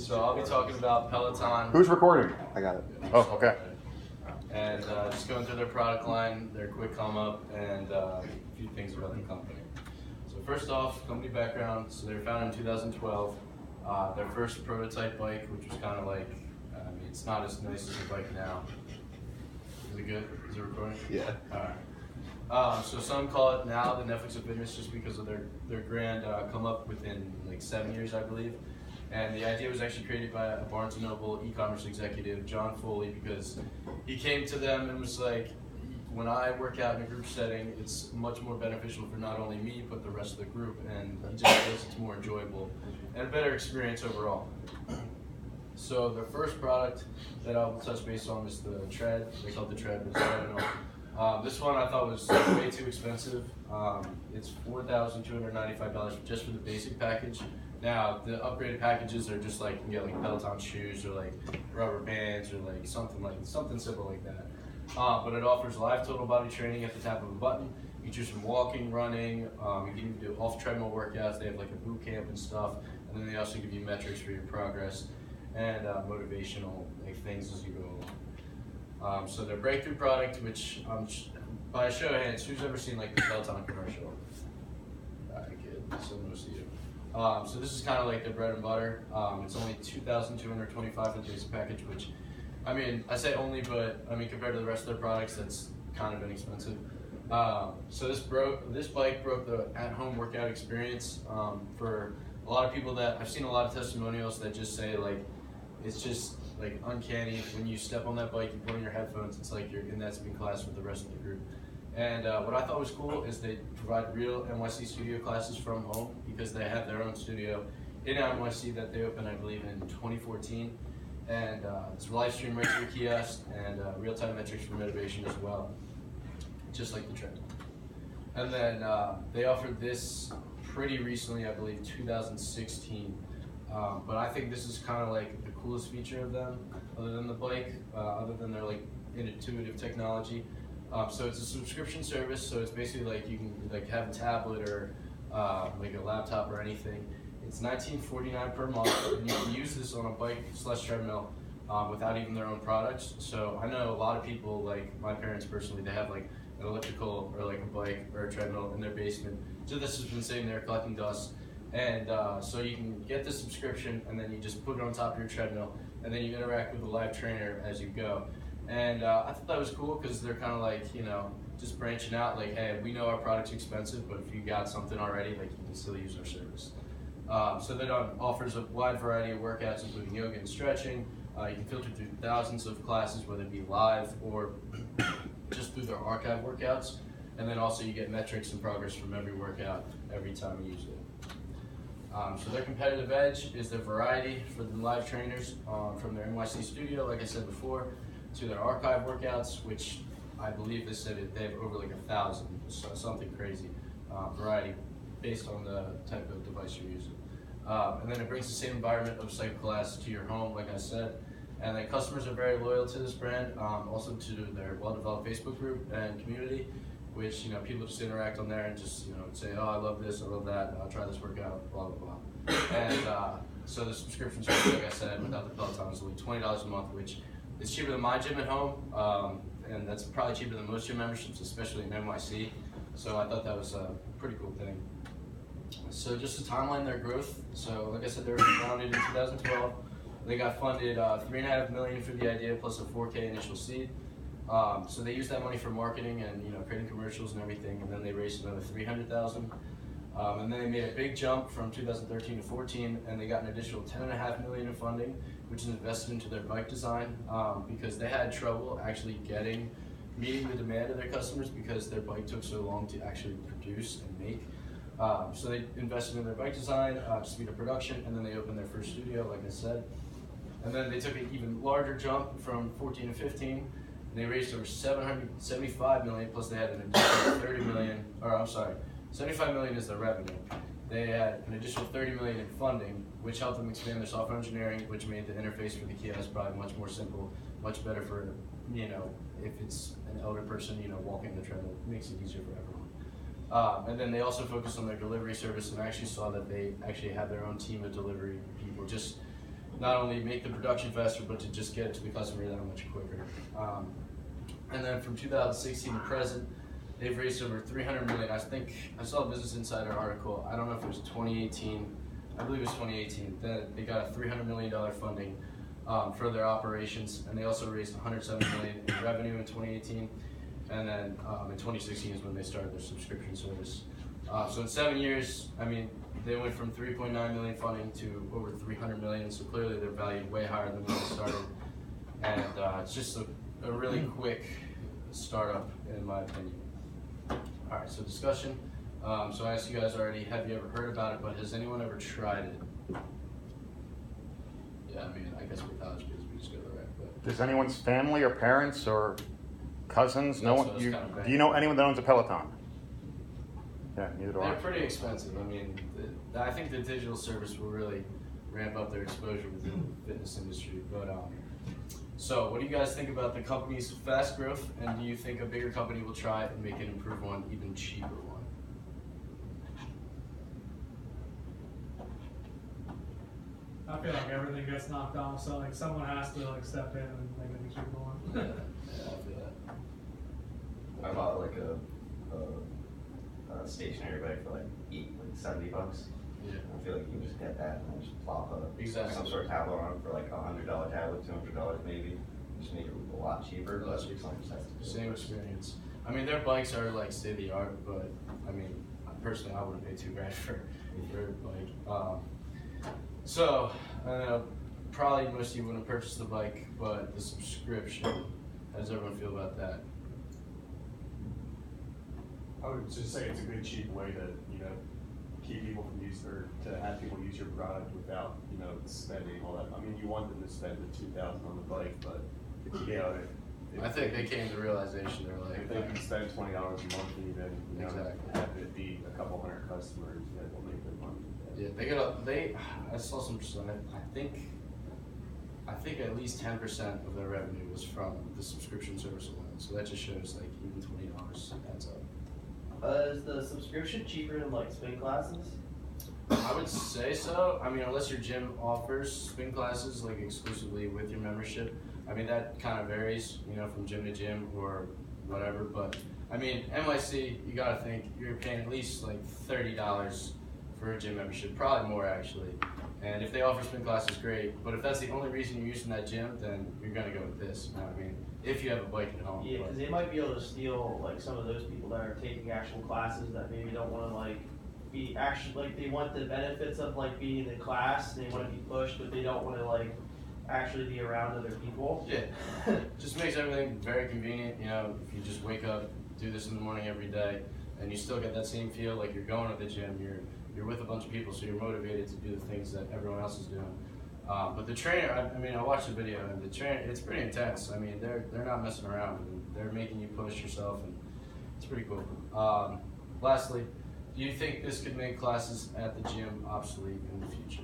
So I'll be talking about Peloton. Who's recording? I got it. Oh, okay. And just going through their product line, their quick come up, and a few things about the company. So first off, company background. So they were founded in 2012. Their first prototype bike, which was kind of like, I mean, it's not as nice as a bike now. Is it good? Is it recording? Yeah. All right. So some call it now the Netflix of fitness just because of their grand come up within like 7 years, I believe. And the idea was actually created by a Barnes & Noble e-commerce executive, John Foley, because he came to them and was like, when I work out in a group setting, it's much more beneficial for not only me, but the rest of the group. And he just feels it's more enjoyable and a better experience overall. So the first product that I'll touch base on is the Tread. They call it the Tread, but it's treadmill. This one I thought was way too expensive. It's $4,295 just for the basic package. Now, the upgraded packages are just like, you can get like Peloton shoes or like rubber bands or like something simple like that. But it offers live total body training at the tap of a button. You choose from walking, running, you can even do off treadmill workouts. They have like a boot camp and stuff. And then they also give you metrics for your progress and motivational like things as you go along. So their breakthrough product, which by a show of hands, who's ever seen like the Peloton commercial? I kid, so most of you. So this is kind of like their bread and butter. It's only $2,225 for the basic package, which, I mean, I say only, but I mean compared to the rest of their products, that's kind of inexpensive. So this bike broke the at-home workout experience for a lot of people. That I've seen a lot of testimonials that just say like it's just like uncanny when you step on that bike, you put on your headphones, it's like you're in that spin class with the rest of the group. And what I thought was cool is they provide real NYC studio classes from home because they have their own studio in NYC that they opened, I believe, in 2014. And it's live stream right to your kiosk and real-time metrics for motivation as well, just like the Tread. And then they offered this pretty recently, I believe, 2016. But I think this is kind of like the coolest feature of them, other than the bike, other than their like intuitive technology. So it's a subscription service, so it's basically like you can like have a tablet or like a laptop or anything. It's $19.49 per month, and you can use this on a bike/treadmill without even their own products. So I know a lot of people, like my parents personally, they have like an elliptical or like a bike or a treadmill in their basement. So this has been sitting there collecting dust. And so you can get the subscription, and then you just put it on top of your treadmill, and then you interact with the live trainer as you go. And I thought that was cool because they're kind of like, you know, just branching out like, hey, we know our product's expensive, but if you got something already, like you can still use our service. So that offers a wide variety of workouts, including yoga and stretching. You can filter through thousands of classes, whether it be live or just through their archive workouts. And then also you get metrics and progress from every workout every time you use it. So their competitive edge is their variety for the live trainers, from their NYC studio, like I said before, to their archive workouts, which I believe they said they have over like 1,000, so something crazy variety based on the type of device you're using. And then it brings the same environment of cycle class to your home, like I said. And then customers are very loyal to this brand, also to their well-developed Facebook group and community, which, you know, people just interact on there and just, you know, say, oh, I love this, I love that, I'll try this workout, blah, blah, blah. And so the subscription service, like I said, without the Peloton is only $20 a month, which is cheaper than my gym at home, and that's probably cheaper than most gym memberships, especially in NYC. So I thought that was a pretty cool thing. So just to timeline their growth. So like I said, they were founded in 2012. They got funded $3.5 million for the idea, plus a $4K initial seed. So they used that money for marketing and, you know, creating commercials and everything, and then they raised another $300,000. And then they made a big jump from 2013 to 14, and they got an additional $10.5 million in funding, which is invested into their bike design, because they had trouble actually meeting the demand of their customers because their bike took so long to actually produce and make. So they invested in their bike design, speed of production, and then they opened their first studio, like I said. And then they took an even larger jump from 14 to 15. They raised over $775 million, plus they had an additional $30 million, or I'm sorry, $75 million is their revenue. They had an additional $30 million in funding, which helped them expand their software engineering, which made the interface for the kiosk probably much more simple, much better for, you know, if it's an elder person, you know, walking the treadmill, it makes it easier for everyone. And then they also focused on their delivery service, and I actually saw that they actually have their own team of delivery people, just not only make the production faster, but to just get it to the customer that much quicker. And then from 2016 to present, they've raised over 300 million. I think I saw a Business Insider article. I don't know if it was 2018. I believe it was 2018. That they got a $300 million funding for their operations, and they also raised 107 million in revenue in 2018. And then in 2016 is when they started their subscription service. So in 7 years, I mean, they went from 3.9 million funding to over 300 million. So clearly they're valued way higher than when they started. And it's just a really quick startup, in my opinion. All right, so discussion. So I asked you guys already, have you ever heard about it, but has anyone ever tried it? Yeah, I mean, I guess we're college kids, we just go to the rec, but. Does anyone's family or parents or cousins know That's one? what I was kind of Do you know anyone that owns a Peloton? Yeah, neither do I. They're pretty expensive. I mean, I think the digital service will really ramp up their exposure within the fitness industry. But so what do you guys think about the company's fast growth, and do you think a bigger company will try and make an improved one, even cheaper one? I feel like everything gets knocked off, so like someone has to like step in and make it keep going. Yeah, I feel that. I bought like a stationary bike for like $70. Yeah. I feel like you can just get that and then just plop Exactly. some sort of tablet on for like $100 tablet, $200 maybe. Just make it a lot cheaper. A lot cheaper. Same experience. I mean, their bikes are like state of the art, but I mean, personally, I wouldn't pay $2,000 for a bike. So, I know probably most of you wouldn't purchase the bike, but the subscription, how does everyone feel about that? I would just say it's a good cheap way to, keep people from using, or to have people use your product without, spending all that. I mean, you want them to spend the $2,000 on the bike, but I think they came to the realization, they're like, if they can spend $20 a month even, Exactly. have it be a couple hundred customers, they'll make good money. yeah, I saw some percent, I think at least 10% of their revenue was from the subscription service alone. So that just shows like even $20 adds up. Is the subscription cheaper than like spin classes? I would say so. I mean, unless your gym offers spin classes like exclusively with your membership. I mean, that kind of varies, from gym to gym or whatever. But I mean, NYC, you gotta think you're paying at least like $30 for a gym membership, probably more actually. And if they offer spin classes, great. But if that's the only reason you're using that gym, then you're gonna go with this. You know what I mean? If you have a bike at home. Yeah, because they might be able to steal like some of those people that are taking actual classes that maybe don't want to like be actually like they want the benefits of like being in the class, they want to be pushed, but they don't want to like actually be around other people. Yeah, just makes everything very convenient. If you just wake up, do this in the morning every day, and you still get that same feel like you're going to the gym. You're with a bunch of people, so you're motivated to do the things that everyone else is doing. But the trainer, I watched the video, and the trainer, it's pretty intense. I mean, they're not messing around. They're making you push yourself, and it's pretty cool. Lastly, do you think this could make classes at the gym obsolete in the future?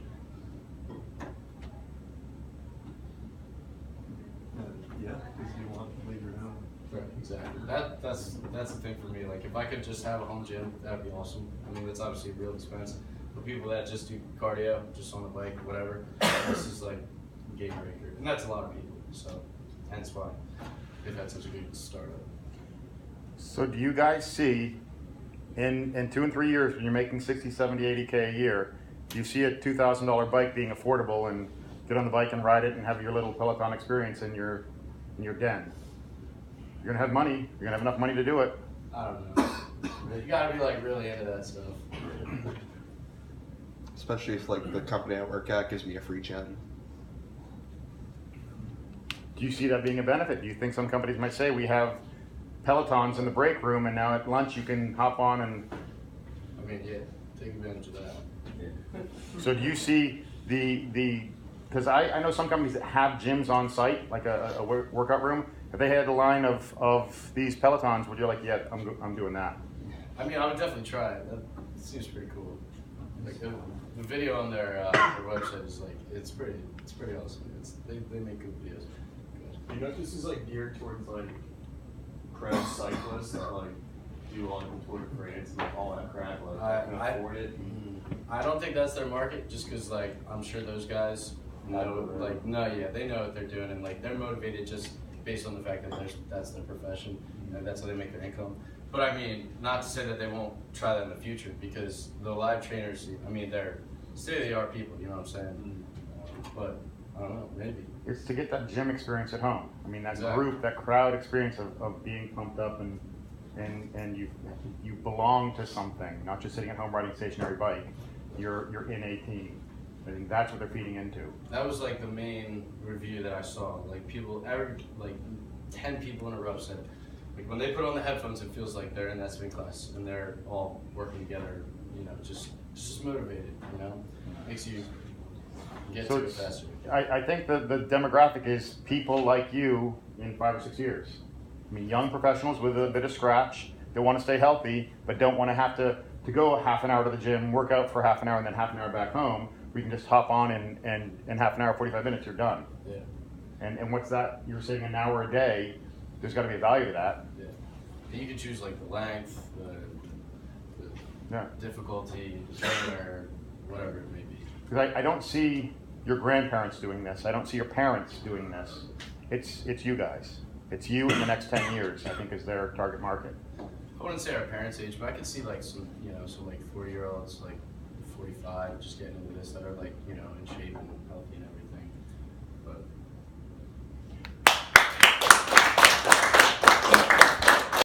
Yeah, because you want to leave your home. Right, exactly. That's the thing for me. Like, if I could just have a home gym, that'd be awesome. I mean, that's obviously a real expense. For people that just do cardio, just on the bike, whatever, this is like game breaker, and that's a lot of people. So, hence why they've had such a good startup. So do you guys see, in 2 and 3 years, when you're making 60, 70, 80K a year, do you see a $2,000 bike being affordable and get on the bike and ride it and have your little Peloton experience in your den? You're gonna have money. You're gonna have enough money to do it. I don't know. You gotta be like really into that stuff. Especially if like the company I work at gives me a free gym. Do you see that being a benefit? Do you think some companies might say we have Pelotons in the break room and now at lunch you can hop on and... I mean, yeah, take advantage of that. So do you see because I know some companies that have gyms on site, like a workout room. If they had a line of these Pelotons, would you like, yeah, I'm doing that? I mean, I would definitely try it. That seems pretty cool. Like the video on their website is like it's pretty awesome. They make good videos. Good. This is like geared towards like pro cyclists that like do on the Tour de France and like all that crap. Like can afford it. I don't think that's their market, just because like I'm sure those guys they know what they're doing, and like they're motivated just based on the fact that that's their profession and that's how they make their income. But I mean, not to say that they won't try that in the future, because the live trainers, I mean, they're state-of-the-art people, you know what I'm saying? But I don't know, maybe. It's to get that gym experience at home. I mean, that Exactly. group, that crowd experience of being pumped up and you belong to something, not just sitting at home riding a stationary bike. You're in a team. I think that's what they're feeding into. That was like the main review that I saw. Like people, like 10 people in a row said, like when they put on the headphones, it feels like they're in that swing class and they're all working together. You know, just motivated. You know, makes you get So to it it's- faster. I think the demographic is people like you in 5 or 6 years. I mean, young professionals with a bit of scratch that want to stay healthy, but don't want to have to go a half an hour to the gym, work out for half an hour, and then half an hour back home. We can just hop on and in half an hour, 45 minutes, you're done. Yeah, And what's that? You're saying an hour a day. There's got to be a value to that. yeah. And you can choose like the length, the Yeah. difficulty, the trainer, whatever it may be. Because I don't see your grandparents doing this. I don't see your parents doing this. It's you guys. It's you in the next 10 years, I think, is their target market. I wouldn't say our parents' age, but I could see like some like 40-year-olds, like 45, just getting into this that are like, in shape and healthy and everything. But